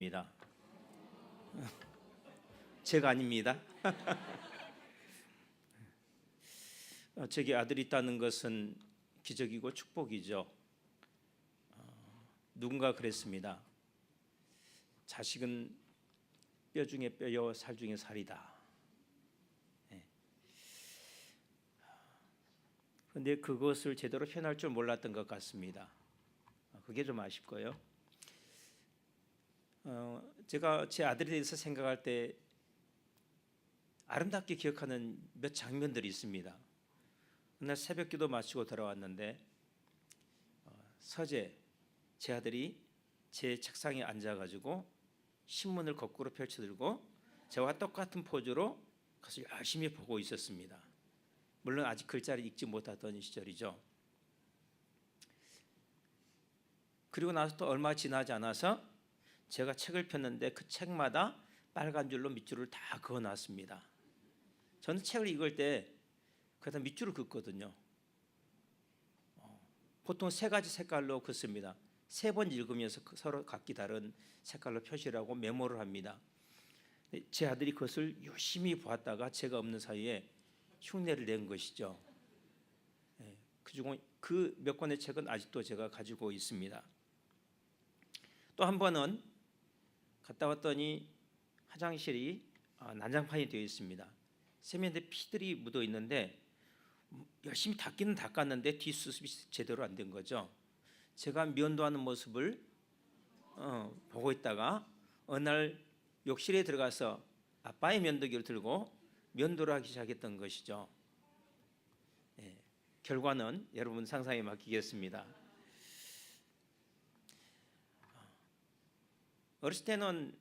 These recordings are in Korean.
입니다. 제가 아닙니다. 제게 아들이 있다는 것은 기적이고 축복이죠. 누군가 그랬습니다. 자식은 뼈 중에 뼈요 살 중에 살이다. 그런데 그것을 제대로 표현할 줄 몰랐던 것 같습니다. 그게 좀 아쉽고요. 제가 제 아들에 대해서 생각할 때 아름답게 기억하는 몇 장면들이 있습니다. 그날 새벽기도 마치고 돌아왔는데 서재 제 아들이 제 책상에 앉아가지고 신문을 거꾸로 펼쳐들고 저와 똑같은 포즈로 그것을 열심히 보고 있었습니다. 물론 아직 글자를 읽지 못하던 시절이죠. 그리고 나서 또 얼마 지나지 않아서 제가 책을 폈는데 그 책마다 빨간 줄로 밑줄을 다 그어놨습니다. 저는 책을 읽을 때 그다 밑줄을 긋거든요. 보통 세 가지 색깔로 긋습니다. 세 번 읽으면서 서로 각기 다른 색깔로 표시를 하고 메모를 합니다. 제 아들이 그것을 열심히 보았다가 제가 없는 사이에 흉내를 낸 것이죠. 그중 그 몇 권의 책은 아직도 제가 가지고 있습니다. 또 한 번은 갔다 왔더니 화장실이 난장판이 되어 있습니다. 세면대 피들이 묻어 있는데 열심히 닦기는 닦았는데 뒷수습이 제대로 안 된 거죠. 제가 면도하는 모습을 보고 있다가 어느 날 욕실에 들어가서 아빠의 면도기를 들고 면도를 하기 시작했던 것이죠. 결과는 여러분 상상에 맡기겠습니다. 어렸을 때는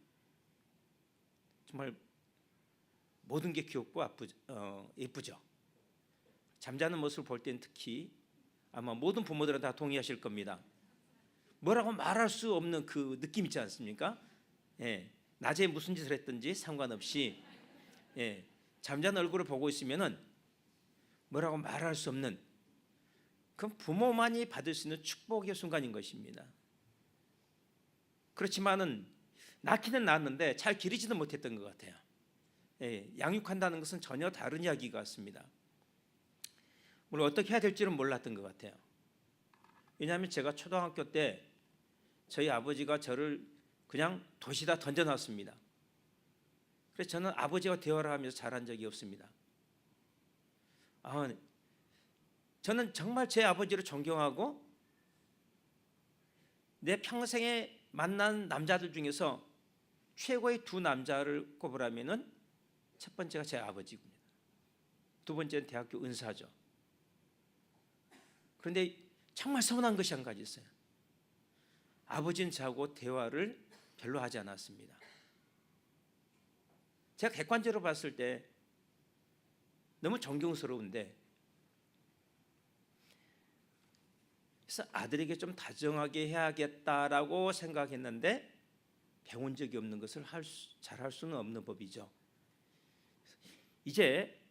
정말 모든 게 귀엽고 예쁘죠. 잠자는 모습을 볼 때는 특히 아마 모든 부모들은 다 동의하실 겁니다. 뭐라고 말할 수 없는 그 느낌 있지 않습니까? 낮에 무슨 짓을 했든지 상관없이 잠자는 얼굴을 보고 있으면은 뭐라고 말할 수 없는 그 부모만이 받을 수 있는 축복의 순간인 것입니다. 그렇지만은 낳기는 낳았는데 잘 기르지는 못했던 것 같아요. 양육한다는 것은 전혀 다른 이야기 같습니다. 물론 어떻게 해야 될지는 몰랐던 것 같아요. 왜냐하면 제가 초등학교 때 저희 아버지가 저를 그냥 도시다 던져놨습니다. 그래서 저는 아버지와 대화를 하면서 자란 적이 없습니다. 저는 정말 제 아버지를 존경하고 내 평생에 만난 남자들 중에서 최고의 두 남자를 꼽으라면은 첫 번째가 제 아버지입니다. 두 번째는 대학교 은사죠. 그런데 정말 서운한 것이 한 가지 있어요. 아버지는 저하고 대화를 별로 하지 않았습니다. 제가 객관적으로 봤을 때 너무 존경스러운데, 그래서 아들에게 좀 다정하게 해야겠다라고 생각했는데 배운 적이 없는 것을 잘할 수는 없는 법이죠. 이제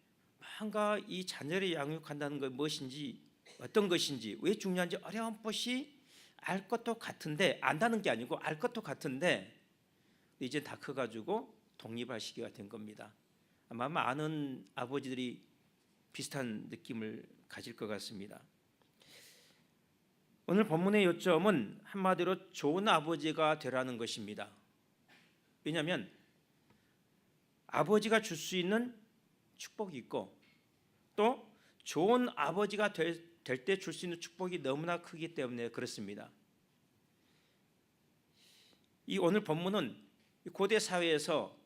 뭔가 이 자녀를 양육한다는 것 무엇인지 어떤 것인지 왜 중요한지 어렴풋이 알 것도 같은데, 안다는 게 아니고 알 것도 같은데 이제 다 커가지고 독립할 시기가 된 겁니다. 아마 많은 아버지들이 비슷한 느낌을 가질 것 같습니다. 오늘 본문의 요점은 한마디로 좋은 아버지가 되라는 것입니다. 왜냐하면 아버지가 줄 수 있는 축복이 있고 또 좋은 아버지가 될 때 줄 수 있는 축복이 너무나 크기 때문에 그렇습니다. 이 오늘 본문은 고대 사회에서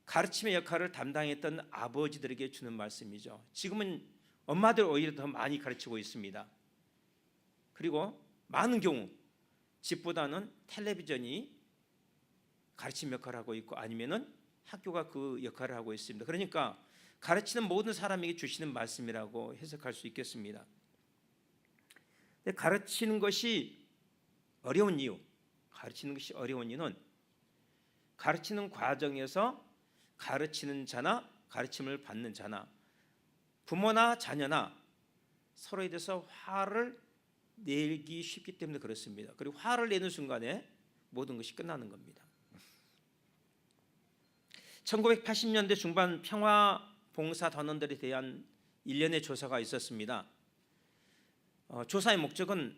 가르침의 역할을 담당했던 아버지들에게 주는 말씀이죠. 지금은 엄마들 오히려 더 많이 가르치고 있습니다. 그리고 많은 경우 집보다는 텔레비전이 가르침 역할을 하고 있고 아니면은 학교가 그 역할을 하고 있습니다. 그러니까 가르치는 모든 사람에게 주시는 말씀이라고 해석할 수 있겠습니다. 근데 가르치는 것이 어려운 이유는 가르치는 과정에서 가르치는 자나 가르침을 받는 자나 부모나 자녀나 서로에 대해서 화를 내기 쉽기 때문에 그렇습니다. 그리고 화를 내는 순간에 모든 것이 끝나는 겁니다. 1980년대 중반 평화봉사단원들에 대한 일련의 조사가 있었습니다. 조사의 목적은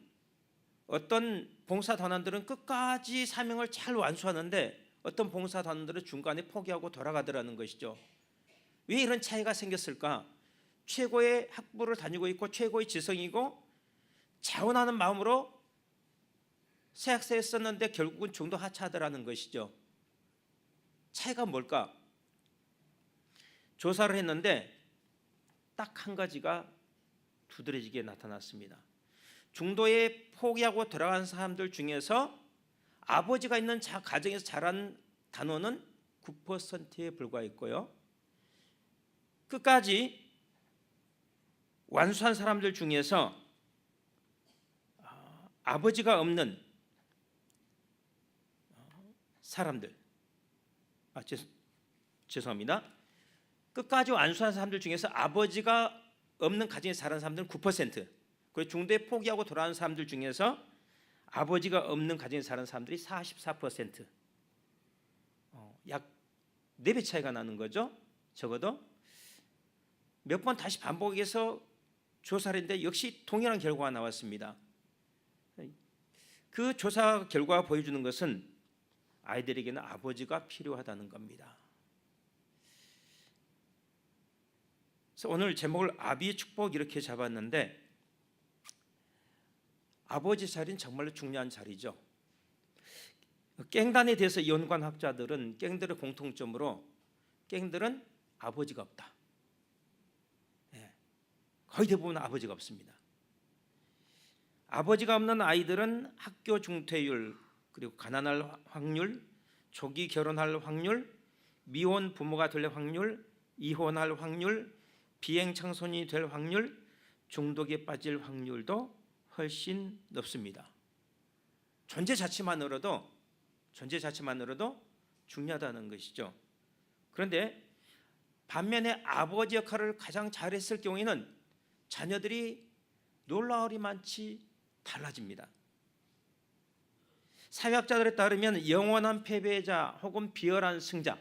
어떤 봉사단원들은 끝까지 사명을 잘 완수하는데 어떤 봉사단원들은 중간에 포기하고 돌아가더라는 것이죠. 왜 이런 차이가 생겼을까? 최고의 학부를 다니고 있고 최고의 지성이고 자원하는 마음으로 새학생에 썼는데 결국은 중도 하차하더라는 것이죠. 차이가 뭘까? 조사를 했는데 딱 한 가지가 두드러지게 나타났습니다. 중도에 포기하고 들어간 사람들 중에서 아버지가 있는 가정에서 자란 단원은 9%에 불과했고요. 끝까지 완수한 사람들 중에서 아버지가 없는 사람들, 죄송합니다. 끝까지 완수한 사람들 중에서 아버지가 없는 가정에서 자란 사람들은 9%, 그리고 중도에 포기하고 돌아온 사람들 중에서 아버지가 없는 가정에서 자란 사람들이 44%, 약 4배 차이가 나는 거죠. 적어도 몇 번 다시 반복해서 조사를 했는데 역시 동일한 결과가 나왔습니다. 그 조사 결과가 보여주는 것은 아이들에게는 아버지가 필요하다는 겁니다. 그래서 오늘 제목을 아비의 축복 이렇게 잡았는데 아버지 자리는 정말로 중요한 자리죠. 깽단에 대해서 연관학자들은 깽들의 공통점으로 깽들은 아버지가 없다. 거의 대부분 아버지가 없습니다. 아버지가 없는 아이들은 학교 중퇴율, 그리고 가난할 확률, 조기 결혼할 확률, 미혼 부모가 될 확률, 이혼할 확률, 비행 청소년이 될 확률, 중독에 빠질 확률도 훨씬 높습니다. 존재 자체만으로도 중요하다는 것이죠. 그런데 반면에 아버지 역할을 가장 잘했을 경우에는 자녀들이 놀라울이 많이 달라집니다. 사회학자들에 따르면 영원한 패배자 혹은 비열한 승자,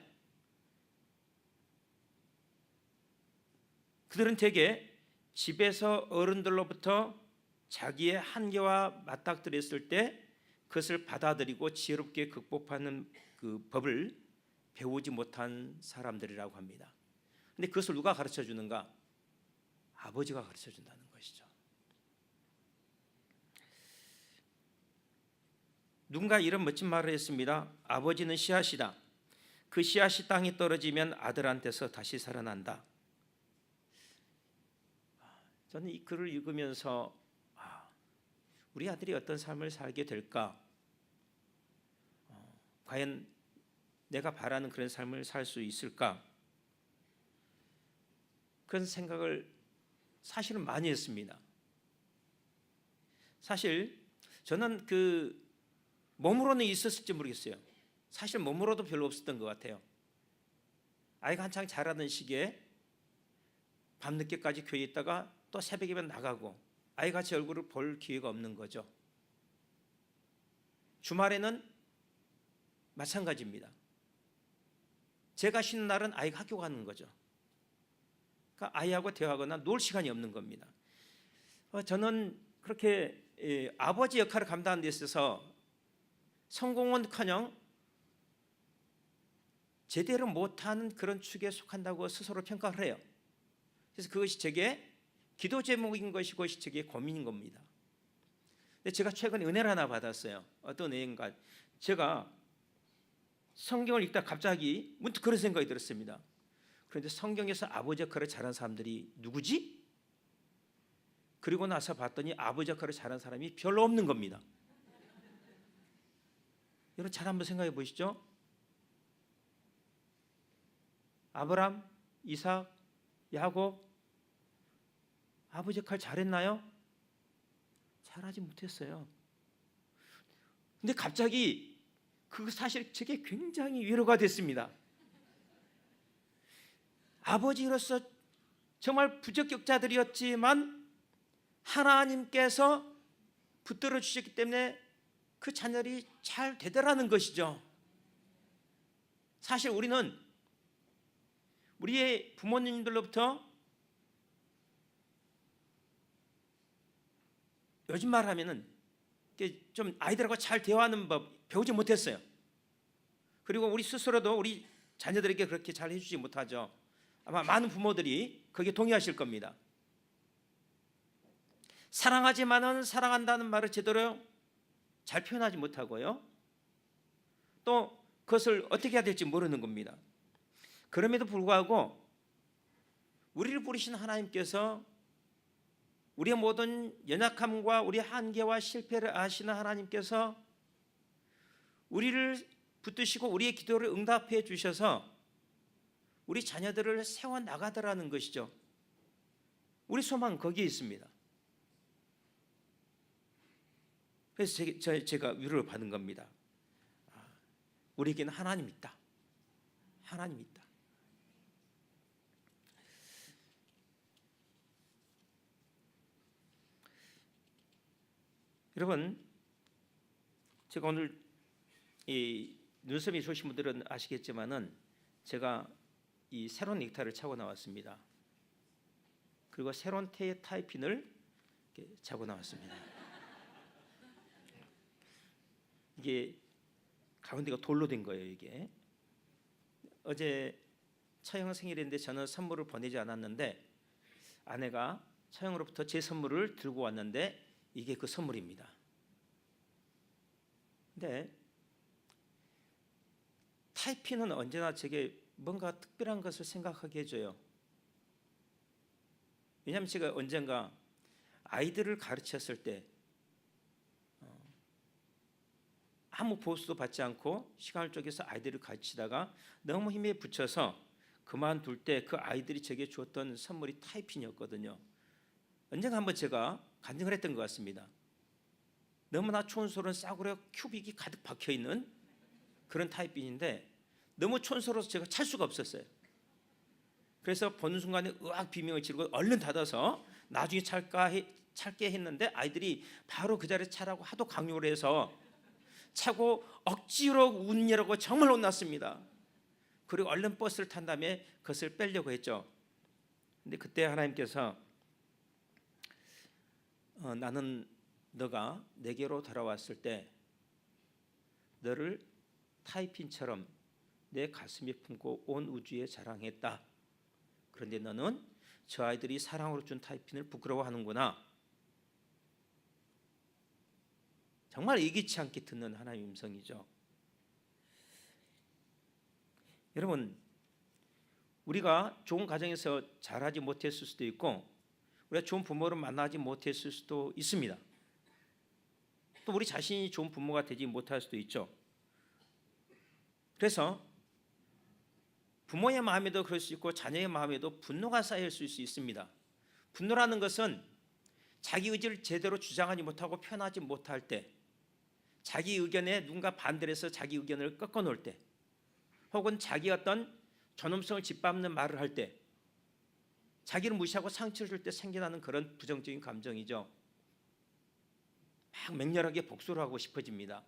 그들은 대개 집에서 어른들로부터 자기의 한계와 맞닥뜨렸을 때 그것을 받아들이고 지혜롭게 극복하는 그 법을 배우지 못한 사람들이라고 합니다. 그런데 그것을 누가 가르쳐 주는가? 아버지가 가르쳐 준다는 것이죠. 누군가 이런 멋진 말을 했습니다. 아버지는 씨앗이다. 그 씨앗이 땅에 떨어지면 아들한테서 다시 살아난다. 저는 이 글을 읽으면서 우리 아들이 어떤 삶을 살게 될까? 과연 내가 바라는 그런 삶을 살 수 있을까? 그런 생각을 사실은 많이 했습니다. 사실 저는 그 몸으로는 있었을지 모르겠어요. 사실 몸으로도 별로 없었던 것 같아요. 아이가 한창 자라던 시기에 밤늦게까지 교회에 있다가 또 새벽이면 나가고 아이가 제 얼굴을 볼 기회가 없는 거죠. 주말에는 마찬가지입니다. 제가 쉬는 날은 아이가 학교 가는 거죠. 그러니까 아이하고 대화하거나 놀 시간이 없는 겁니다. 저는 그렇게 아버지 역할을 감당하는 데 있어서 성공은커녕 제대로 못하는 그런 축에 속한다고 스스로 평가를 해요. 그래서 그것이 제게 기도 제목인 것이고 제게 고민인 겁니다. 근데 제가 최근에 은혜를 하나 받았어요. 어떤 은혜인가? 제가 성경을 읽다 갑자기 문득 그런 생각이 들었습니다. 그런데 성경에서 아버지 역할을 잘한 사람들이 누구지? 그리고 나서 봤더니 아버지 역할을 잘한 사람이 별로 없는 겁니다. 여러분 잘 한번 생각해 보시죠. 아브람, 이삭, 야곱, 아버지 역할 잘했나요? 잘하지 못했어요. 근데 갑자기 그 사실 제게 굉장히 위로가 됐습니다. 아버지로서 정말 부적격자들이었지만 하나님께서 붙들어 주셨기 때문에 그 자녀들이 잘 되더라는 것이죠. 사실 우리는 우리의 부모님들로부터 요즘 말하면은 좀 아이들하고 잘 대화하는 법 배우지 못했어요. 그리고 우리 스스로도 우리 자녀들에게 그렇게 잘 해주지 못하죠. 아마 많은 부모들이 거기에 동의하실 겁니다. 사랑하지만은 사랑한다는 말을 제대로 잘 표현하지 못하고요. 또 그것을 어떻게 해야 될지 모르는 겁니다. 그럼에도 불구하고 우리를 부르신 하나님께서 우리의 모든 연약함과 우리의 한계와 실패를 아시는 하나님께서 우리를 붙드시고 우리의 기도를 응답해 주셔서 우리 자녀들을 세워나가더라는 것이죠. 우리 소망은 거기에 있습니다. 그래서 제가 위로를 받은 겁니다. 우리에게는 하나님이 있다. 하나님이 있다. 여러분, 제가 오늘 이 눈썹이 좋으신 분들은 아시겠지만은 제가 이 새로운 넥타이를 차고 나왔습니다. 그리고 새로운 타이핀을 차고 나왔습니다. 이게 가운데가 돌로 된 거예요. 이게 어제 처형 생일인데 저는 선물을 보내지 않았는데 아내가 처형으로부터 제 선물을 들고 왔는데 이게 그 선물입니다. 근데 타이핀은 언제나 제게 뭔가 특별한 것을 생각하게 해줘요. 왜냐하면 제가 언젠가 아이들을 가르쳤을 때 아무 보수도 받지 않고 시간을 쪼개서 아이들을 가르치다가 너무 힘에 부쳐서 그만둘 때 그 아이들이 제게 주었던 선물이 타이핀이었거든요. 언젠가 한번 제가 간증을 했던 것 같습니다. 너무나 촌스러운 싸구려 큐빅이 가득 박혀있는 그런 타이핀인데 너무 촌스러워서 제가 찰 수가 없었어요. 그래서 보는 순간에 으악 비명을 지르고 얼른 닫아서 나중에 찰게 했는데 아이들이 바로 그 자리에 차라고 하도 강요를 해서 차고 억지로 문 열고 정말 혼났습니다. 그리고 얼른 버스를 탄 다음에 그것을 빼려고 했죠. 근데 그때 하나님께서 나는 너가 내게로 돌아왔을 때 너를 타이핀처럼 내 가슴에 품고 온 우주에 자랑했다. 그런데 너는 저 아이들이 사랑으로 준 타이핀을 부끄러워하는구나. 정말 예기치 않게 듣는 하나님의 음성이죠. 여러분, 우리가 좋은 가정에서 자라지 못했을 수도 있고 우리가 좋은 부모를 만나지 못했을 수도 있습니다. 또 우리 자신이 좋은 부모가 되지 못할 수도 있죠. 그래서 부모의 마음에도 그럴 수 있고 자녀의 마음에도 분노가 쌓일 수 있습니다. 분노라는 것은 자기 의지를 제대로 주장하지 못하고 표현하지 못할 때, 자기 의견에 누군가 반대를 해서 자기 의견을 꺾어놓을 때, 혹은 자기 어떤 존엄성을 짓밟는 말을 할 때, 자기를 무시하고 상처를 줄 때 생겨나는 그런 부정적인 감정이죠. 막 맹렬하게 복수를 하고 싶어집니다.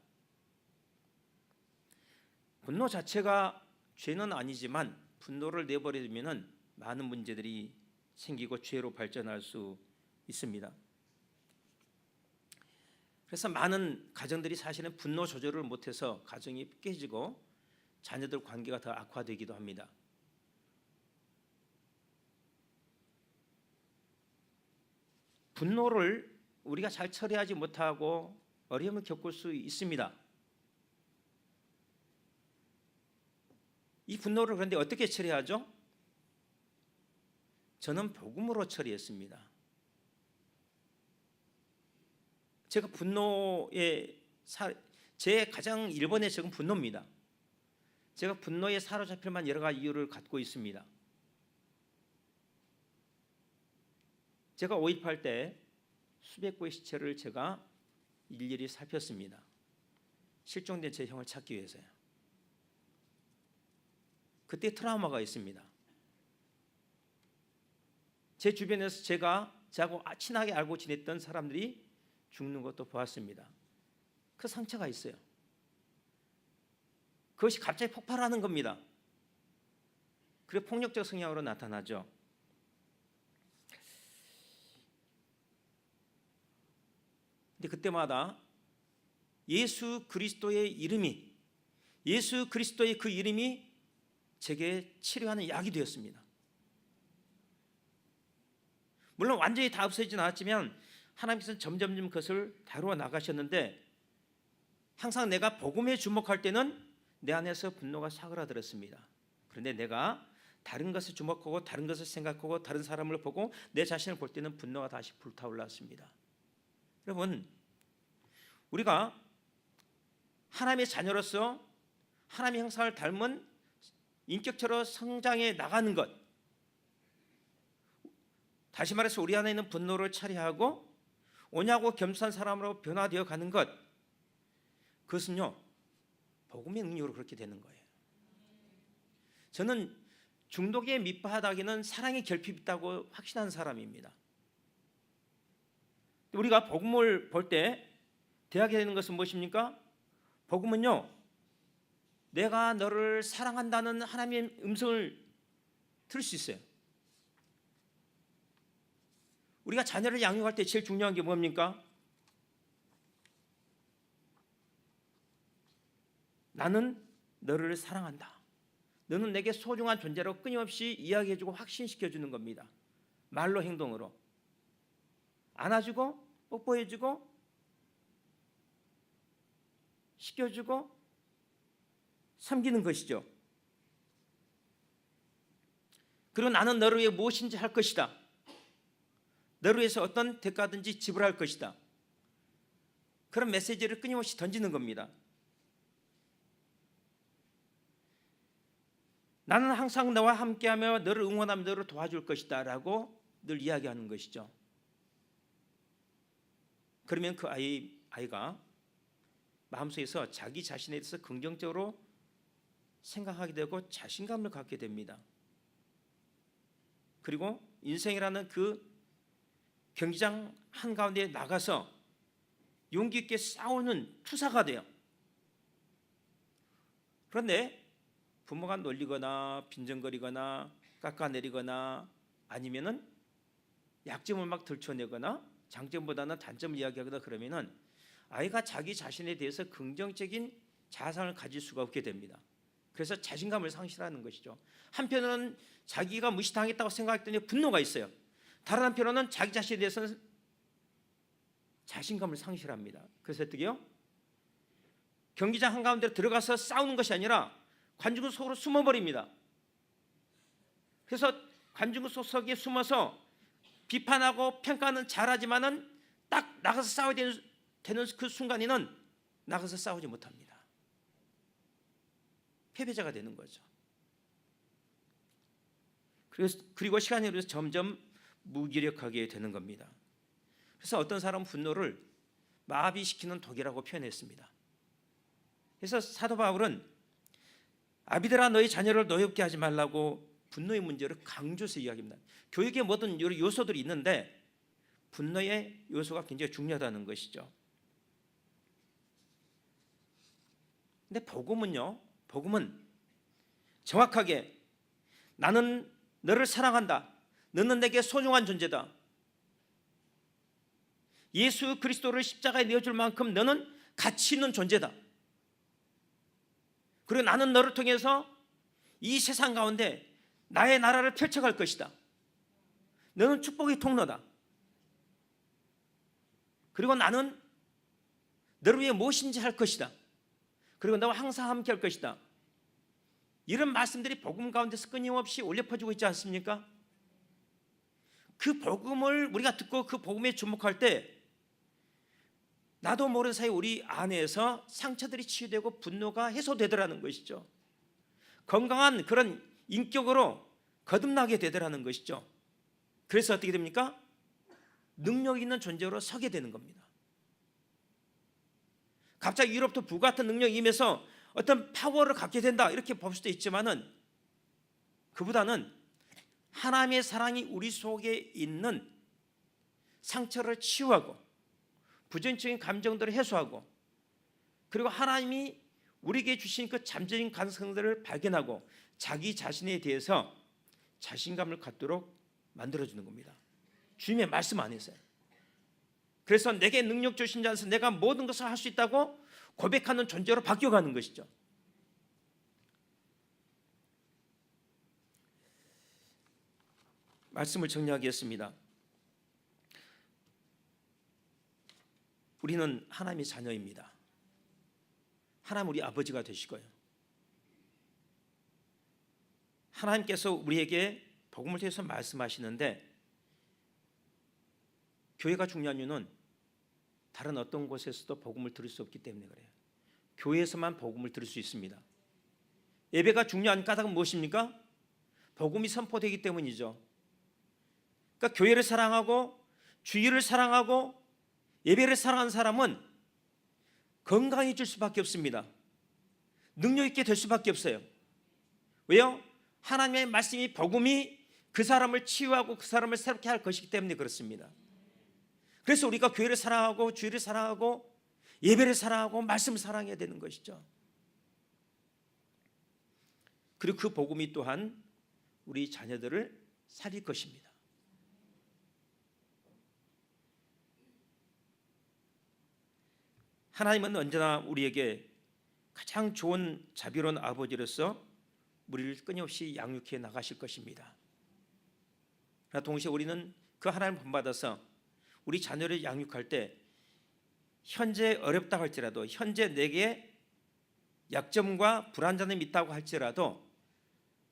분노 자체가 죄는 아니지만 분노를 내버리면 많은 문제들이 생기고 죄로 발전할 수 있습니다. 그래서 많은 가정들이 사실은 분노 조절을 못해서 가정이 깨지고 자녀들 관계가 더 악화되기도 합니다. 분노를 우리가 잘 처리하지 못하고 어려움을 겪을 수 있습니다. 이 분노를 그런데 어떻게 처리하죠? 저는 복음으로 처리했습니다. 제가 제 가장 1번의 적은 분노입니다. 제가 분노에 사로잡힐 만한 여러 가지 이유를 갖고 있습니다. 제가 5.18 때 수백 구의 시체를 제가 일일이 살폈습니다. 실종된 제 형을 찾기 위해서요. 그때 트라우마가 있습니다. 제 주변에서 저하고 친하게 알고 지냈던 사람들이 죽는 것도 보았습니다. 그 상처가 있어요. 그것이 갑자기 폭발하는 겁니다. 그리고 폭력적 성향으로 나타나죠. 근데 그때마다 예수 그리스도의 이름이, 예수 그리스도의 그 이름이 제게 치료하는 약이 되었습니다. 물론 완전히 다 없어지진 않았지만 하나님께서는 점점점 그것을 다루어 나가셨는데, 항상 내가 복음에 주목할 때는 내 안에서 분노가 사그라들었습니다. 그런데 내가 다른 것을 주목하고 다른 것을 생각하고 다른 사람을 보고 내 자신을 볼 때는 분노가 다시 불타올랐습니다. 여러분, 우리가 하나님의 자녀로서 하나님의 형상을 닮은 인격체로 성장해 나가는 것, 다시 말해서 우리 안에 있는 분노를 처리하고 온유하고 겸손한 사람으로 변화되어 가는 것, 그것은요 복음의 능력으로 그렇게 되는 거예요. 저는 중독의 밑바닥에는 사랑의 결핍이 있다고 확신하는 사람입니다. 우리가 복음을 볼 때 대하게 되는 것은 무엇입니까? 복음은요, 내가 너를 사랑한다는 하나님의 음성을 들을 수 있어요. 우리가 자녀를 양육할 때 제일 중요한 게 뭡니까? 나는 너를 사랑한다. 너는 내게 소중한 존재로 끊임없이 이야기해주고 확신시켜주는 겁니다. 말로, 행동으로. 안아주고 뽀뽀해주고 시켜주고 섬기는 것이죠. 그리고 나는 너를 위해 무엇인지 할 것이다. 너를 위해서 어떤 대가든지 지불할 것이다. 그런 메시지를 끊임없이 던지는 겁니다. 나는 항상 너와 함께하며 너를 응원하며 너를 도와줄 것이다 라고 늘 이야기하는 것이죠. 그러면 그 아이가 마음속에서 자기 자신에 대해서 긍정적으로 생각하게 되고 자신감을 갖게 됩니다. 그리고 인생이라는 그 경기장 한가운데 나가서 용기 있게 싸우는 투사가 돼요. 그런데 부모가 놀리거나 빈정거리거나 깎아내리거나 아니면은 약점을 막 들춰내거나 장점보다는 단점을 이야기하거나 그러면은 아이가 자기 자신에 대해서 긍정적인 자상을 가질 수가 없게 됩니다. 그래서 자신감을 상실하는 것이죠. 한편으로는 자기가 무시당했다고 생각했더니 분노가 있어요. 다른 한편으로는 자기 자신에 대해서는 자신감을 상실합니다. 그래서 어떻게요? 경기장 한가운데 들어가서 싸우는 것이 아니라 관중석 속으로 숨어버립니다. 그래서 관중석 속에 숨어서 비판하고 평가는 잘하지만은 딱 나가서 싸워야 되는 그 순간에는 나가서 싸우지 못합니다. 패배자가 되는 거죠. 그리고 시간이 흐르면서 점점 무기력하게 되는 겁니다. 그래서 어떤 사람은 분노를 마비시키는 독이라고 표현했습니다. 그래서 사도 바울은 아비들아 너희 자녀를 노엽게 하지 말라고 분노의 문제를 강조해서 이야기합니다. 교육의 모든 요소들이 있는데 분노의 요소가 굉장히 중요하다는 것이죠. 근데 복음은 정확하게 나는 너를 사랑한다. 너는 내게 소중한 존재다. 예수 그리스도를 십자가에 내어줄 만큼 너는 가치 있는 존재다. 그리고 나는 너를 통해서 이 세상 가운데 나의 나라를 펼쳐갈 것이다. 너는 축복의 통로다. 그리고 나는 너를 위해 무엇인지 할 것이다. 그리고 너와 항상 함께 할 것이다. 이런 말씀들이 복음 가운데서 끊임없이 울려 퍼지고 있지 않습니까? 그 복음을 우리가 듣고 그 복음에 주목할 때 나도 모르는 사이 우리 안에서 상처들이 치유되고 분노가 해소되더라는 것이죠. 건강한 그런 인격으로 거듭나게 되더라는 것이죠. 그래서 어떻게 됩니까? 능력 있는 존재로 서게 되는 겁니다. 갑자기 위로부터 불같은 능력이 임해서 어떤 파워를 갖게 된다 이렇게 볼 수도 있지만은 그보다는 하나님의 사랑이 우리 속에 있는 상처를 치유하고 부정적인 감정들을 해소하고 그리고 하나님이 우리에게 주신 그 잠재적인 가능성들을 발견하고 자기 자신에 대해서 자신감을 갖도록 만들어주는 겁니다. 주님의 말씀 안에서요. 그래서 내게 능력 주신 자 안에서 내가 모든 것을 할 수 있다고 고백하는 존재로 바뀌어가는 것이죠. 말씀을 정리하겠습니다. 우리는 하나님의 자녀입니다. 하나님 우리 아버지가 되시고요. 하나님께서 우리에게 복음을 통해서 말씀하시는데, 교회가 중요한 이유는 다른 어떤 곳에서도 복음을 들을 수 없기 때문에 그래요. 교회에서만 복음을 들을 수 있습니다. 예배가 중요한 까닭은 무엇입니까? 복음이 선포되기 때문이죠. 그러니까 교회를 사랑하고 주일을 사랑하고 예배를 사랑하는 사람은 건강해질 수밖에 없습니다. 능력 있게 될 수밖에 없어요. 왜요? 하나님의 말씀이, 복음이 그 사람을 치유하고 그 사람을 새롭게 할 것이기 때문에 그렇습니다. 그래서 우리가 교회를 사랑하고 주일을 사랑하고 예배를 사랑하고 말씀을 사랑해야 되는 것이죠. 그리고 그 복음이 또한 우리 자녀들을 살릴 것입니다. 하나님은 언제나 우리에게 가장 좋은 자비로운 아버지로서 우리를 끊임없이 양육해 나가실 것입니다. 그러나 동시에 우리는 그 하나님을 본받아서 우리 자녀를 양육할 때 현재 어렵다고 할지라도, 현재 내게 약점과 불안전함이 있다고 할지라도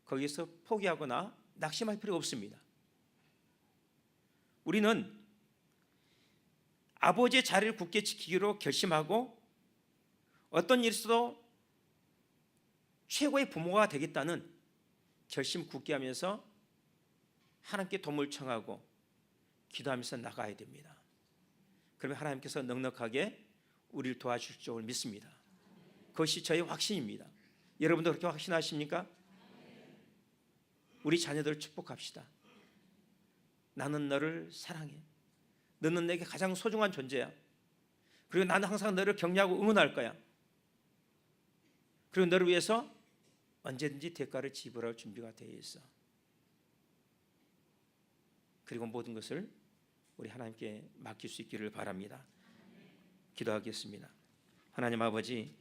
거기서 포기하거나 낙심할 필요가 없습니다. 우리는 아버지의 자리를 굳게 지키기로 결심하고 어떤 일에서도 최고의 부모가 되겠다는 결심 굳게 하면서 하나님께 도움을 청하고 기도하면서 나가야 됩니다. 그러면 하나님께서 넉넉하게 우리를 도와주실 줄 믿습니다. 그것이 저의 확신입니다. 여러분도 그렇게 확신하십니까? 우리 자녀들을 축복합시다. 나는 너를 사랑해. 너는 내게 가장 소중한 존재야. 그리고 나는 항상 너를 격려하고 응원할 거야. 그리고 너를 위해서 언제든지 대가를 지불할 준비가 되어 있어. 그리고 모든 것을 우리 하나님께 맡길 수 있기를 바랍니다. 기도하겠습니다. 하나님 아버지,